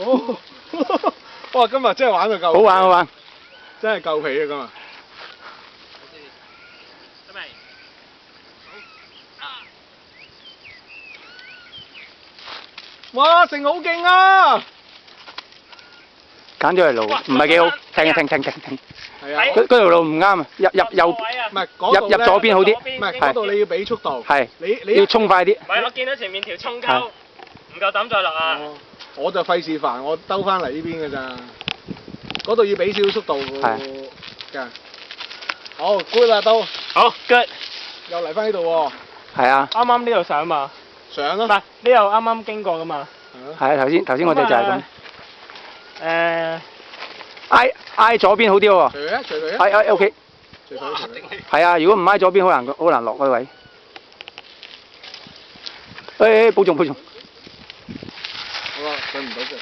哦，哇！今日真係玩到夠，好玩好玩，真係夠皮啊！今日。哇！成好勁啊！揀咗條路唔係幾好，停。係啊，嗰條路唔啱啊，入右，唔係嗰度入左邊好啲。唔係嗰度你要俾速度。係。你要衝快啲。唔係，我見到前面條衝溝，唔夠膽再落啊！我就費事煩，我兜翻嚟呢邊㗎咋。嗰度要俾少少速度㗎。好 good 啦都。好 good。又嚟翻呢度喎。係啊。啱啱呢度上嘛。上啊。唔係，呢度啱啱經過㗎嘛。係啊，頭先我哋就係咁。挨左邊好啲喎。隨佢啊。係 OK。隨佢。係啊，如果唔挨左邊好難落嗰位。保重。好啊，上唔到腳。